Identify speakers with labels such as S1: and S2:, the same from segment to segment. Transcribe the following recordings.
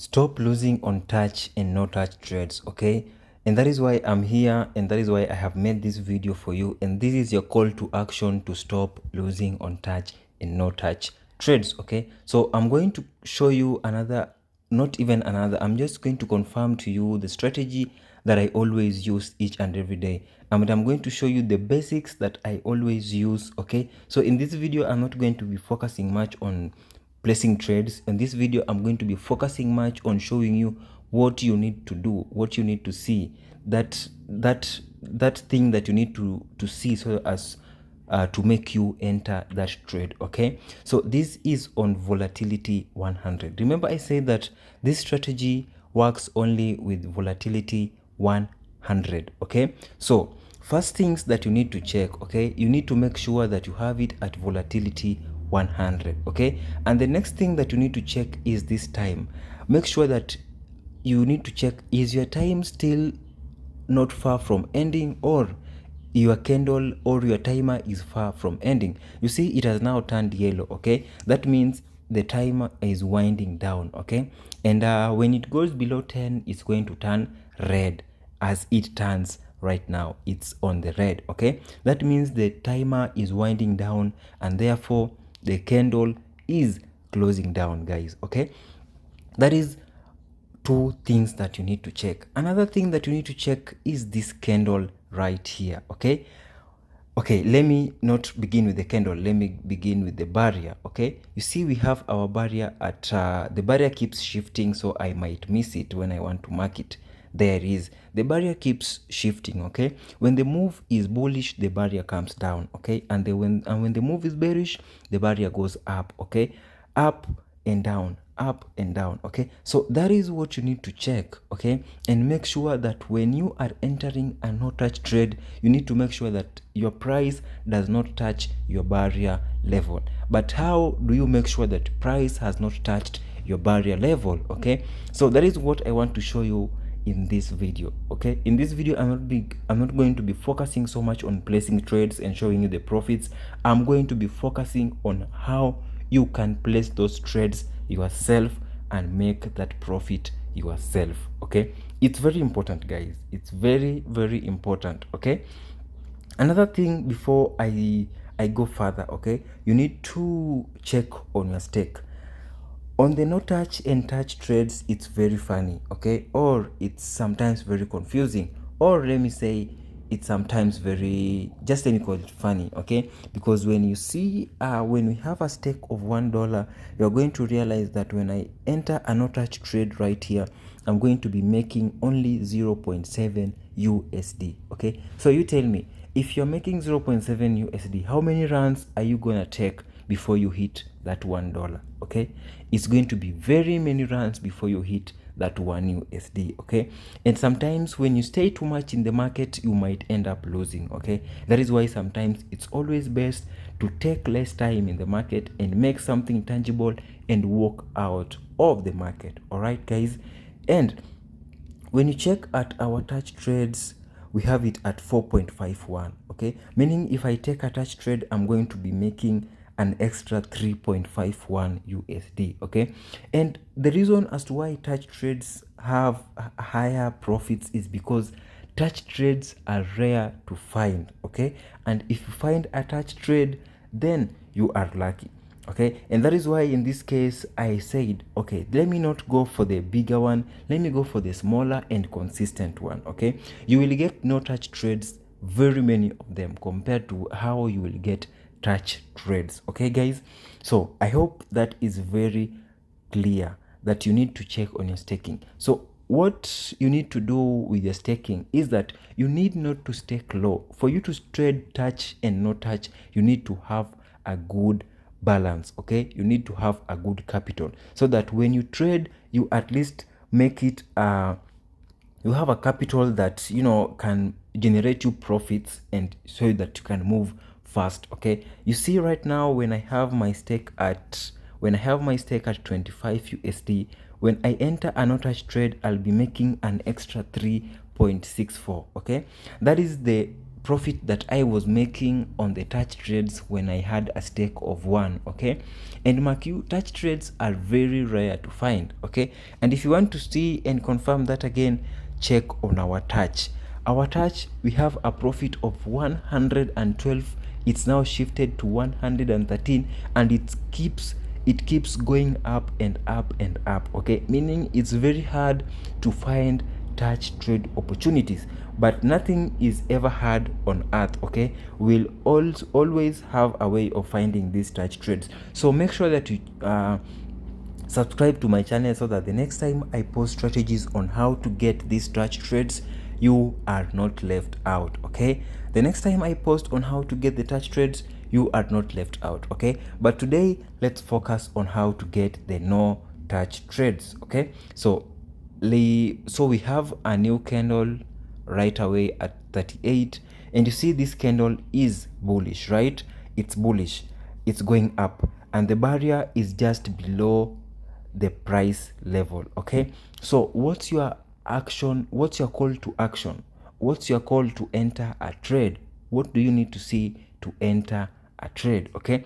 S1: Stop losing on touch and no touch trades, okay? And that is why I'm here, and that is why I have made this video for you, and this is your call to action to stop losing on touch and no touch trades, okay? So I'm going to show you another, not even another, I'm just going to confirm to you the strategy that I always use each and every day. And I'm going to show you the basics that I always use, okay? So in this video, I'm not going to be focusing much on placing trades. In this video, I'm going to be focusing much on showing you what you need to do, what you need to see, that thing that you need to see, so as to make you enter that trade, okay? So this is on volatility 100. Remember, I said that this strategy works only with volatility 100, okay? So first things that you need to check, okay, you need to make sure that you have it at volatility 100, okay? And the next thing that you need to check is this time. Make sure that you need to check, is your time still not far from ending, or your candle or your timer is far from ending? You see, it has now turned yellow, okay? That means the timer is winding down, okay? And when it goes below 10, it's going to turn red. As it turns right now, it's on the red, okay? That means the timer is winding down, and therefore the candle is closing down, guys, okay? That is two things that you need to check. Another thing that you need to check is this candle right here, okay? Okay, let me not begin with the candle, let me begin with the barrier, okay? You see, we have our barrier at the barrier keeps shifting, so I might miss it when I want to mark it. There it is. The barrier keeps shifting, okay? When the move is bullish, the barrier comes down, okay? And when the move is bearish, the barrier goes up, okay? Up and down, up and down, okay? So that is what you need to check, okay? And make sure that when you are entering a no touch trade, you need to make sure that your price does not touch your barrier level. But how do you make sure that price has not touched your barrier level, okay? So that is what I want to show you in this video, okay? In this video, I'm not going to be focusing so much on placing trades and showing you the profits. I'm going to be focusing on how you can place those trades yourself and make that profit yourself, okay? It's very important, guys. It's very, very important, okay? Another thing before I go further, okay, you need to check on your stake. On the no touch and touch trades, it's very funny, okay? Or it's sometimes very confusing, or let me say it's sometimes very, just let me call it funny, okay? Because when you see when we have a stake of $1, you're going to realize that when I enter a no touch trade right here, I'm going to be making only 0.7 USD, okay? So you tell me, if you're making 0.7 USD, how many runs are you gonna take before you hit that $1, okay? It's going to be very many runs before you hit that 1 USD, okay? And sometimes when you stay too much in the market, you might end up losing, okay? That is why sometimes it's always best to take less time in the market and make something tangible and walk out of the market, all right, guys? And when you check at our touch trades, we have it at 4.51, okay? Meaning if I take a touch trade, I'm going to be making an extra 3.51 USD, okay? And the reason as to why touch trades have higher profits is because touch trades are rare to find, okay? And if you find a touch trade, then you are lucky, okay? And that is why in this case I said, okay, let me not go for the bigger one, let me go for the smaller and consistent one, okay? You will get no touch trades, very many of them, compared to how you will get touch trades, okay, guys? So I hope that is very clear that you need to check on your staking. So what you need to do with your staking is that you need not to stake low. For you to trade touch and no touch, you need to have a good balance, okay? You need to have a good capital, so that when you trade, you at least make it you have a capital that, you know, can generate you profits, and so that you can move fast, okay? You see right now, when I have my stake at 25 USD, when I enter a no touch trade, I'll be making an extra 3.64, okay? That is the profit that I was making on the touch trades when I had a stake of 1, okay? And mark you, touch trades are very rare to find, okay? And if you want to see and confirm that again, check on our touch. Our touch, we have a profit of 112. It's now shifted to 113, and it keeps going up and up and up, okay? Meaning it's very hard to find touch trade opportunities, but nothing is ever hard on earth, okay? We'll always have a way of finding these touch trades. So make sure that you subscribe to my channel so that the next time I post strategies on how to get these touch trades, you are not left out, okay? The next time I post on how to get the touch trades, you are not left out, okay? But today, let's focus on how to get the no touch trades, okay? So we have a new candle right away at 38, and you see this candle is bullish, right? It's bullish, it's going up, and the barrier is just below the price level, okay? So what's your action? What's your call to action? What's your call to enter a trade? What do you need to see to enter a trade, okay?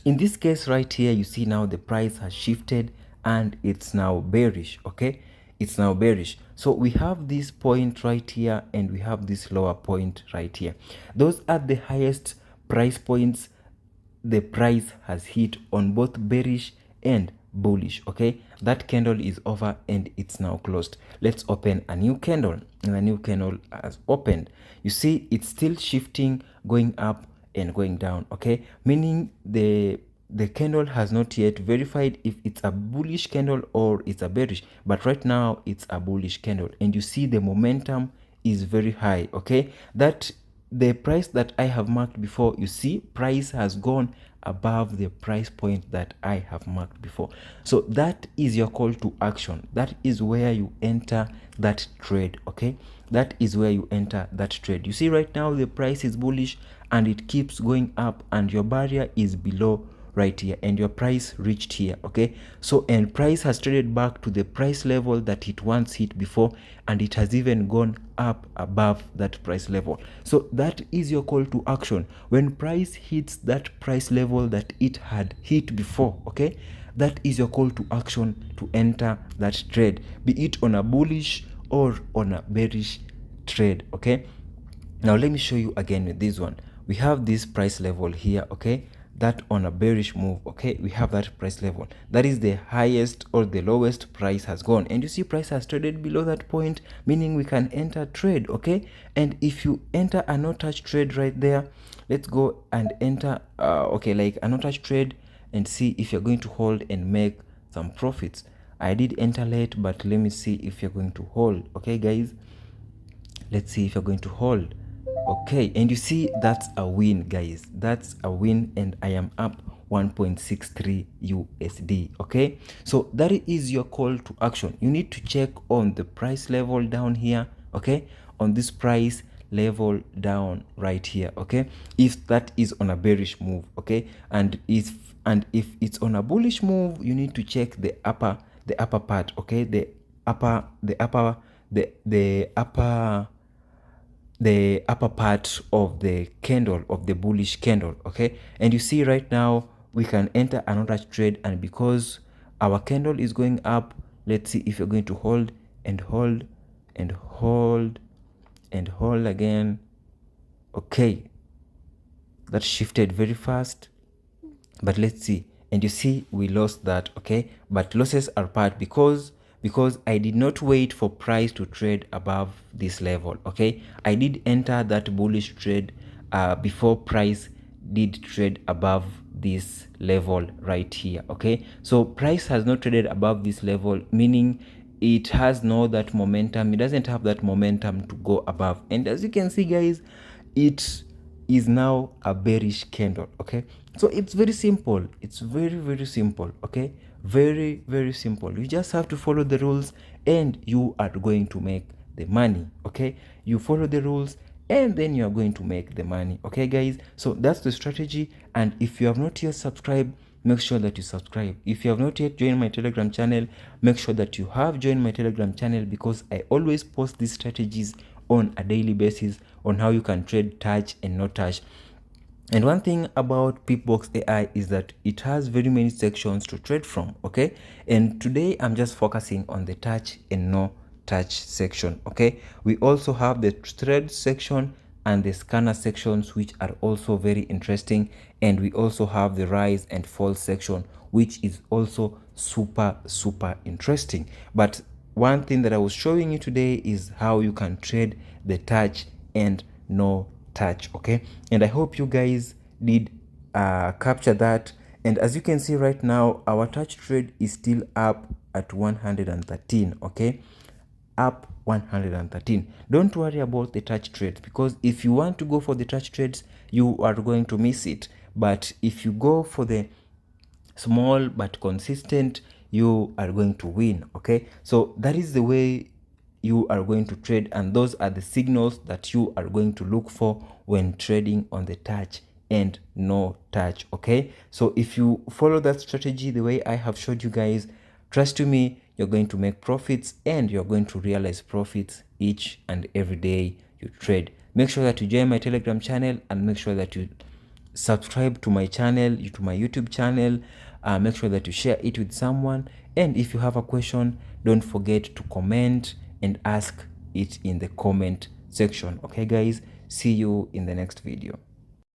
S1: In this case right here, you see now the price has shifted and it's now bearish, okay? It's now bearish. So we have this point right here and we have this lower point right here. Those are the highest price points the price has hit on both bearish and bullish, okay? That candle is over and it's now closed. Let's open a new candle, and a new candle has opened. You see it's still shifting, going up and going down, okay? Meaning the candle has not yet verified if it's a bullish candle or it's a bearish, but right now it's a bullish candle, and you see the momentum is very high, okay? That the price that I have marked before, you see price has gone above the price point that I have marked before. So that is your call to action. That is where you enter that trade, okay? That is where you enter that trade. You see right now the price is bullish and it keeps going up, and your barrier is below right here, and your price reached here, okay? So, and price has traded back to the price level that it once hit before, and it has even gone up above that price level. So that is your call to action. When price hits that price level that it had hit before, okay, that is your call to action to enter that trade, be it on a bullish or on a bearish trade, okay? Now let me show you again with this one. We have this price level here, okay? That on a bearish move, okay, we have that price level. That is the highest or the lowest price has gone, and you see price has traded below that point, meaning we can enter trade, okay? And if you enter a no touch trade right there, let's go and enter okay, like a no touch trade, and see if you're going to hold and make some profits. I did enter late, but let me see if you're going to hold, okay guys? Let's see if you're going to hold. Okay, and you see that's a win, guys. That's a win, and I am up 1.63 USD, okay? So that is your call to action. You need to check on the price level down here, okay? On this price level down right here, okay? If that is on a bearish move, okay? And if it's on a bullish move, you need to check the upper part, okay? The upper part of the candle, of the bullish candle, okay? And you see right now we can enter another trade, and because our candle is going up, let's see if you're going to hold and hold and hold and hold again. Okay, that shifted very fast, but let's see. And you see we lost that, okay? But losses are part because I did not wait for price to trade above this level, okay? I did enter that bullish trade before price did trade above this level right here, okay? So price has not traded above this level, meaning it has no that momentum. It doesn't have that momentum to go above, and as you can see guys, it is now a bearish candle, okay? So it's very simple. It's very simple, okay? Very simple. You just have to follow the rules and you are going to make the money, okay? You follow the rules and then you are going to make the money, okay guys? So that's the strategy, and if you have not yet subscribed, make sure that you subscribe. If you have not yet joined my Telegram channel, make sure that you have joined my Telegram channel, because I always post these strategies on a daily basis on how you can trade touch and no touch. And one thing about Pipbox AI is that it has very many sections to trade from, okay? And today I'm just focusing on the touch and no touch section, okay? We also have the thread section and the scanner sections, which are also very interesting. And we also have the rise and fall section, which is also super interesting. But one thing that I was showing you today is how you can trade the touch and no touch, okay? And I hope you guys did capture that. And as you can see right now, our touch trade is still up at 113, okay? Up 113. Don't worry about the touch trades, because if you want to go for the touch trades, you are going to miss it. But if you go for the small but consistent, you are going to win, okay? So that is the way you are going to trade, and those are the signals that you are going to look for when trading on the touch and no touch, okay? So if you follow that strategy the way I have showed you guys, trust me, you're going to make profits, and you're going to realize profits each and every day you trade. Make sure that you join my Telegram channel, and make sure that you subscribe to my channel, to my YouTube channel. Make sure that you share it with someone, and if you have a question, don't forget to comment and ask it in the comment section. Okay guys, see you in the next video.